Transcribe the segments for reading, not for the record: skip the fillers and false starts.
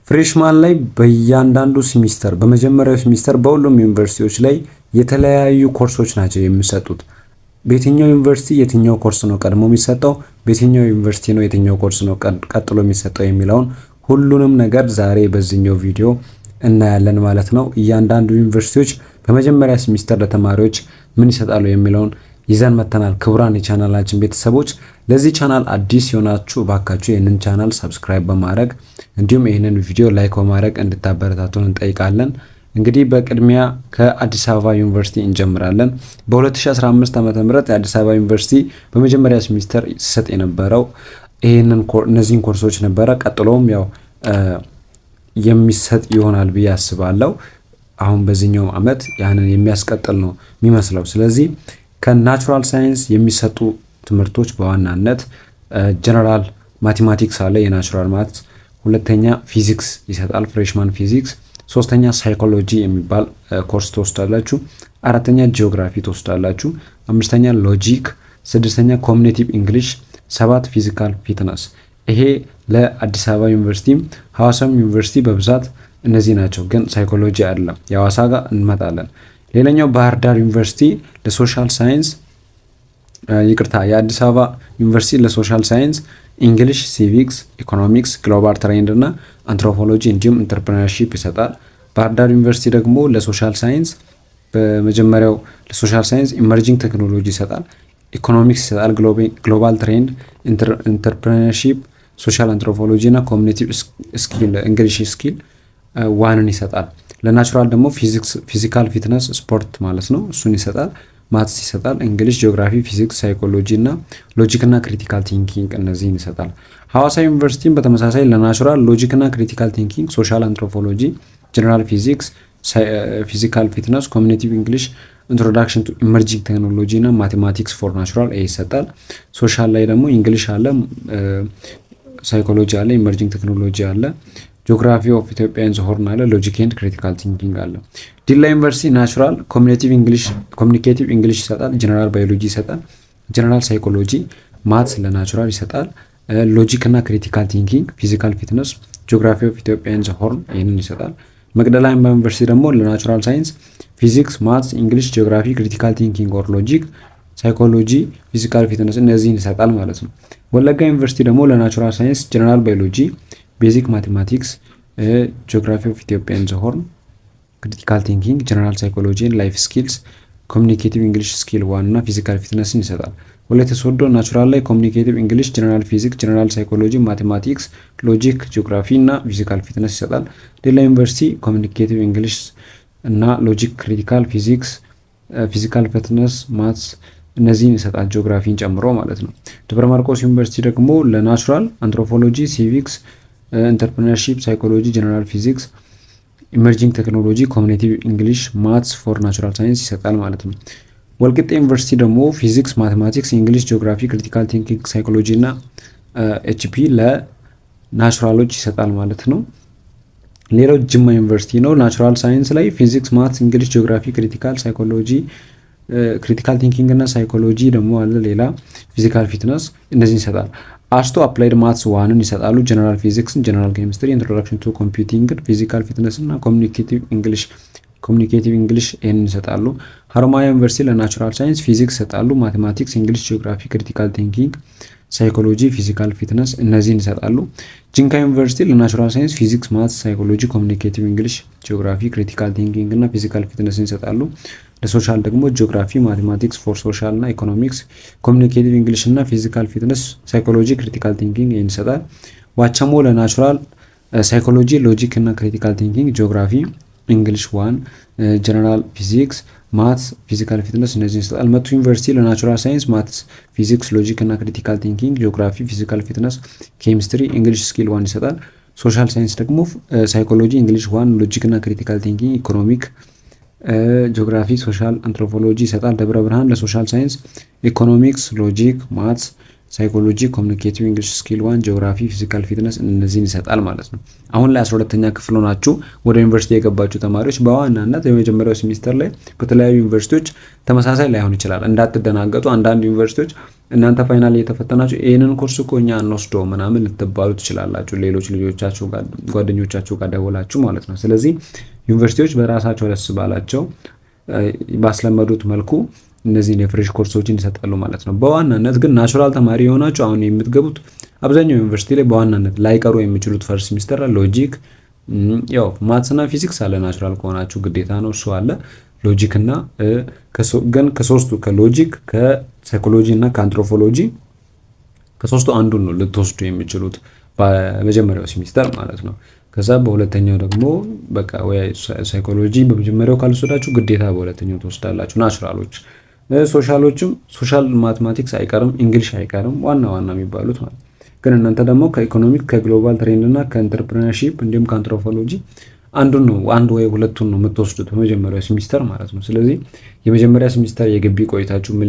ፍሬሽማን ላይ በእያንዳንዱ ሴሚስተር በመጀመሪያው ሴሚስተር በሁሉም ዩኒቨርሲቲዎች ላይ የተለያዩ ኮርሶች ናቸው የሚሰጡት። በየትኛው ዩኒቨርሲቲ የትኛው ኮርስ ነው ቀድሞ የሚሰጠው፣ በየትኛው ዩኒቨርሲቲ ነው የትኛው ኮርስ ነው ቀጥሎ የሚሰጠው የሚለውን ሁሉንም ነገር ዛሬ በዚህኛው ቪዲዮ እናያለን ማለት ነው። እያንዳንዱ ዩኒቨርሲቲዎች በመጀመሪያ ሴሚስተር ለተማሪዎች ምን ይሰጣሉ የሚለውን ይዘን መተናል። ክቡራን የቻናላችን ቤተሰቦች ለዚህ ቻናል አዲስ የሆናችሁ ባካችሁ ይህንን ቻናል ሰብስክራይብ በማድረግ እንዲሁም ይህንን ቪዲዮ ላይክ በማድረግ እንድታበረታቱን እንጠይቃለን። እንግዲህ በቅድሚያ ከአዲስ አበባ ዩኒቨርሲቲ እንጀምራለን። በ2015 ዓ.ም የአዲስ አበባ ዩኒቨርሲቲ በመጀመሪያ ሴሚስተር ሲሰጥ የነበረው እነዚህን ኮርሶች ነበረ። ቀጥሎም ያው የሚሰጥ ይሆናል ብዬ አስባለሁ። አሁን በዚህኛው ዓመት ያንን የሚያስቀጥል ነው የሚመስለው። ስለዚህ ከናቹራል ሳይንስ የሚሰጡ ትምህርቶች በዋናነት ጀነራል ማቴማቲክስ አለ፣ የናቹራል ማትስ። ሁለተኛ ፊዚክስ ይሰጣል፣ ፍሬሽማን ፊዚክስ። ሶስተኛ ሳይኮሎጂ የሚባል ኮርስ ትወስዳላችሁ። አራተኛ ጂኦግራፊ ትወስዳላችሁ። አምስተኛ ሎጂክ፣ ስድስተኛ ኮግኒቲቭ እንግሊሽ፣ ሰባት ፊዚካል ፊትነስ። ይሄ ለአዲስ አበባ ዩኒቨርሲቲ፣ ሐዋሳም ዩኒቨርሲቲ በብዛት እነዚህ ናቸው። ግን ሳይኮሎጂ አይደለም፣ የሐዋሳ ጋር እንመጣለን። ሌላኛው ባህር ዳር ዩኒቨርሲቲ ለሶሻል ሳይንስ የአዲስ አበባ ዩኒቨርሲቲ ለሶሻል ሳይንስ እንግሊሽ፣ ሲቪክስ፣ ኢኮኖሚክስ፣ ግሎባል ትሬንድ እና አንትሮፖሎጂ እንዲሁም ኢንተርፕረነርሺፕ ይሰጣል። ባህር ዳር ዩኒቨርሲቲ ደግሞ ለሶሻል ሳይንስ በመጀመሪያው ለሶሻል ሳይንስ ኢመርጂንግ ቴክኖሎጂ ይሰጣል፣ ኢኮኖሚክስ ይሰጣል፣ ግሎባል ትሬንድ፣ ኢንተርፕረነርሺፕ፣ ሶሻል አንትሮፖሎጂ እና ኮግኒቲቭ ስኪል እንግሊሽ ስኪል ዋንን ይሰጣል። ለናቹራል ደግሞ ፊዚካል ፊትነስ ስፖርት ማለት ነው፣ እሱን ይሰጣል። ማትስ ይሰጣል፣ እንግሊሽ፣ ጂኦግራፊ፣ ፊዚክስ፣ ሳይኮሎጂ እና ሎጂክ እና ክሪቲካል ቲንኪንግ እነዚህን ይሰጣል። ሐዋሳ ዩኒቨርሲቲም በተመሳሳይ ለናቹራል ሎጂክ እና ክሪቲካል ቲንኪንግ፣ ሶሻል አንትሮፖሎጂ፣ ጀነራል ፊዚክስ፣ ፊዚካል ፊትነስ፣ ኮግኒቲቭ እንግሊሽ፣ ኢንትሮዳክሽን ቱ ኢመርጂንግ ቴክኖሎጂ እና ማቴማቲክስ ፎር ናቹራል ይሰጣል። ሶሻል ላይ ደግሞ እንግሊሽ አለ፣ ሳይኮሎጂ አለ፣ ኢመርጂንግ ቴክኖሎጂ አለ፣ ጂኦግራፊ ኦፍ ኢትዮጵያ ኤንድ ዘ ሆርን አለ፣ ሎጂክ ኤንድ ክሪቲካል ቲንኪንግ አለ። ዲላ ዩኒቨርሲቲ ናቹራል ኮሚኒኬቲቭ እንግሊሽ ይሰጣል፣ ጀነራል ባዮሎጂ ይሰጣል፣ ጀነራል ሳይኮሎጂ፣ ማትስ ለናቹራል ይሰጣል፣ ሎጂክ እና ክሪቲካል ቲንኪንግ፣ ፊዚካል ፊትነስ፣ ጂኦግራፊ ኦፍ ኢትዮጵያ ኤንድ ዘ ሆርን ይህንን ይሰጣል። መቅደላ ዩኒቨርሲቲ ደግሞ ለናቹራል ሳይንስ ፊዚክስ፣ ማትስ፣ እንግሊሽ፣ ጂኦግራፊ፣ ክሪቲካል ቲንኪንግ ኦር ሎጂክ፣ ሳይኮሎጂ፣ ፊዚካል ፊትነስ እነዚህን ይሰጣል ማለት ነው። ወለጋ ዩኒቨርሲቲ ደግሞ ለናቹራል ሳይንስ ጀነራል ባዮሎጂ፣ ቤዚክ ማቴማቲክስ፣ ጂኦግራፊ ኦፍ ኢትዮጵያ ኤንድ ዘ ሆርን፣ ክሪቲካል ቲንኪንግ፣ ጀነራል ሳይኮሎጂ፣ ላይፍ ስኪልስ፣ ኮሚኒኬቲቭ እንግሊሽ ስኪል ዋን እና ፊዚካል ፊትነስን ይሰጣል። ወላይታ ሶዶ ናቹራል ላይ ኮሚኒኬቲቭ እንግሊሽ፣ ጀነራል ፊዚክስ፣ ጀነራል ሳይኮሎጂ፣ ማቴማቲክስ፣ ሎጂክ፣ ጂኦግራፊ እና ፊዚካል ፊትነስ ይሰጣል። ሌላ ዩኒቨርሲቲ ኮሚኒኬቲቭ እንግሊሽ እና ሎጂክ፣ ክሪቲካል ፊዚክስ፣ ፊዚካል ፊትነስ፣ ማትስ እነዚህን ይሰጣል፣ ጂኦግራፊን ጨምሮ ማለት ነው። ደብረ ማርቆስ ዩኒቨርሲቲ ደግሞ ለናቹራል አንትሮፖሎጂ፣ ሲቪክስ፣ ኢንተርፕረነርሺፕ፣ ሳይኮሎጂ፣ ጀነራል ፊዚክስ፣ ኢመርጂንግ ቴክኖሎጂ፣ ኮግኒቲቭ እንግሊሽ፣ ማትስ ፎር ናቹራል ሳይንስ ይሰጣል ማለት ነው። ወልቂጤ ዩኒቨርሲቲ ደግሞ ፊዚክስ፣ ማቴማቲክስ፣ እንግሊሽ፣ ጂኦግራፊ፣ ክሪቲካል ቲንኪንግ፣ ሳይኮሎጂ እና ኤችፒ ለናቹራሎች ይሰጣል ማለት ነው። ሌላው ጅማ ዩኒቨርሲቲ ነው። ናቹራል ሳይንስ ላይ ፊዚክስ፣ ማትስ፣ እንግሊሽ፣ ጂኦግራፊ፣ ክሪቲካል ሳይኮሎጂ፣ ክሪቲካል ቲንኪንግ እና ሳይኮሎጂ ደግሞ አለ። ሌላ ፊዚካል ፊትነስ እነዚህን ይሰጣል። አስቶ አፕላይድ ማትስ ዋንን ይሰጣሉ። ጀነራል ፊዚክስን፣ ጀነራል ኬሚስትሪ፣ ኢንትሮዳክሽን ቱ ኮምፒውቲንግ፣ ፊዚካል ፊትነስ እና ኮሚኒኬቲቭ እንግሊሽ ይህንን ይሰጣሉ። ሀሮማያ ዩኒቨርሲቲ ለናቹራል ሳይንስ ፊዚክስ ይሰጣሉ። ማቴማቲክስ፣ እንግሊሽ፣ ጂኦግራፊ፣ ክሪቲካል ቲንኪንግ፣ ሳይኮሎጂ፣ ፊዚካል ፊትነስ እነዚህን ይሰጣሉ። ጂንካ ዩኒቨርሲቲ ለናቹራል ሳይንስ ፊዚክስ፣ ማትስ፣ ሳይኮሎጂ፣ ኮሚኒኬቲቭ እንግሊሽ፣ ጂኦግራፊ፣ ክሪቲካል ቲንኪንግ እና ፊዚካል ፊትነስን ይሰጣሉ። ለሶሻል ደግሞ ጂኦግራፊ፣ ማቴማቲክስ ፎር ሶሻል እና ኢኮኖሚክስ፣ ኮሚኒኬቲቭ እንግሊሽ እና ፊዚካል ፊትነስ፣ ሳይኮሎጂ፣ ክሪቲካል ቲንኪንግ ይህን ይሰጣል። ዋቸሞ ለናቹራል ሳይኮሎጂ፣ ሎጂክ እና ክሪቲካል ቲንኪንግ፣ ጂኦግራፊ፣ እንግሊሽ ዋን፣ ጀነራል ፊዚክስ፣ ማትስ፣ ፊዚካል ፊትነስ እነዚህን ይሰጣል። መቱ ዩኒቨርሲቲ ለናቹራል ሳይንስ ማትስ፣ ፊዚክስ፣ ሎጂክ እና ክሪቲካል ቲንኪንግ፣ ጂኦግራፊ፣ ፊዚካል ፊትነስ፣ ኬሚስትሪ፣ እንግሊሽ ስኪል ዋን ይሰጣል። ሶሻል ሳይንስ ደግሞ ሳይኮሎጂ፣ እንግሊሽ ዋን፣ ሎጂክ እና ክሪቲካል ቲንኪንግ፣ ኢኮኖሚክ፣ ጂኦግራፊ፣ ሶሻል አንትሮፖሎጂ ይሰጣል። ደብረ ብርሃን ለሶሻል ሳይንስ ኢኮኖሚክስ፣ ሎጂክ፣ ማትስ፣ ሳይኮሎጂ፣ ኮሚኒኬቲቭ እንግሊሽ ስኪል ዋን፣ ጂኦግራፊ፣ ፊዚካል ፊትነስ እነዚህን ይሰጣል ማለት ነው። አሁን ላይ 12ኛ ክፍል ሆናችሁ ወደ ዩኒቨርሲቲ የገባችሁ ተማሪዎች በዋናነት የመጀመሪያው ሴሚስተር ላይ በተለያዩ ዩኒቨርሲቲዎች ተመሳሳይ ላይሆን ይችላል። እንዳትደናገጡ። አንዳንድ ዩኒቨርሲቲዎች እናንተ ፋይናል እየተፈተናችሁ ይህንን ኮርስ እኮ እኛ እንወስደው ምናምን ልትባሉ ትችላላችሁ፣ ሌሎች ልጆቻችሁ ጋር ጓደኞቻችሁ ጋር ደውላችሁ ማለት ነው። ስለዚህ ዩኒቨርሲቲዎች በራሳቸው ደስ ባላቸው ባስለመዱት መልኩ እነዚህን የፍሬሽ ኮርሶችን ይሰጣሉ ማለት ነው። በዋናነት ግን ናቹራል ተማሪ የሆናችሁ አሁን የምትገቡት አብዛኛው ዩኒቨርሲቲ ላይ በዋናነት ላይቀሩ የሚችሉት ፈርስት ሚስተር ሎጂክ፣ ያው ማትስና ፊዚክስ አለ። ናቹራል ከሆናችሁ ግዴታ ነው እሱ አለ። ሎጂክ እና ግን ከሶስቱ ከሎጂክ ከሳይኮሎጂ እና ከአንትሮፖሎጂ ከሶስቱ አንዱን ነው ልትወስዱ የሚችሉት በመጀመሪያው ሲሚስተር ማለት ነው። ከዛ በሁለተኛው ደግሞ በቃ ወይ ሳይኮሎጂ በመጀመሪያው ካልወሰዳችሁ ግዴታ በሁለተኛው ትወስዳላችሁ። ናቹራሎች፣ ሶሻሎችም ሶሻል ማትማቲክስ አይቀርም፣ እንግሊሽ አይቀርም፣ ዋና ዋና የሚባሉት ማለት ግን እናንተ ደግሞ ከኢኮኖሚክ ከግሎባል ትሬንድ እና ከኢንተርፕረነርሺፕ እንዲሁም ከአንትሮፖሎጂ አንዱን ነው አንድ ወይ ሁለቱን ነው የምትወስዱት በመጀመሪያው ሲሚስተር ማለት ነው። ስለዚህ የመጀመሪያ ሲሚስተር የግቢ ቆይታችሁ ምን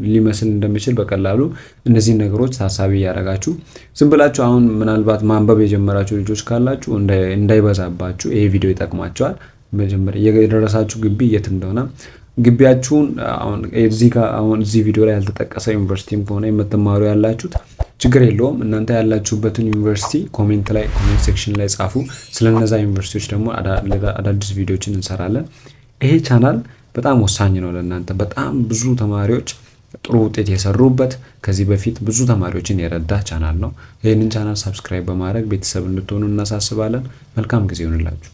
ሊመስል እንደሚችል በቀላሉ እነዚህን ነገሮች ታሳቢ ያደረጋችሁ ዝም ብላችሁ አሁን ምናልባት ማንበብ የጀመራችሁ ልጆች ካላችሁ እንዳይበዛባችሁ ይሄ ቪዲዮ ይጠቅማቸዋል። መጀመሪያ የደረሳችሁ ግቢ የት እንደሆነ ግቢያችሁን አሁን እዚህ ቪዲዮ ላይ ያልተጠቀሰ ዩኒቨርሲቲም ከሆነ የምትማሩ ያላችሁት ችግር የለውም። እናንተ ያላችሁበትን ዩኒቨርሲቲ ኮሜንት ሴክሽን ላይ ጻፉ። ስለነዛ ዩኒቨርሲቲዎች ደግሞ አዳዲስ ቪዲዮዎችን እንሰራለን። ይሄ ቻናል በጣም ወሳኝ ነው ለእናንተ። በጣም ብዙ ተማሪዎች ጥሩ ውጤት የሰሩበት ከዚህ በፊት ብዙ ተማሪዎችን የረዳ ቻናል ነው። ይህንን ቻናል ሰብስክራይብ በማድረግ ቤተሰብ እንድትሆኑ እናሳስባለን። መልካም ጊዜ ይሆንላችሁ።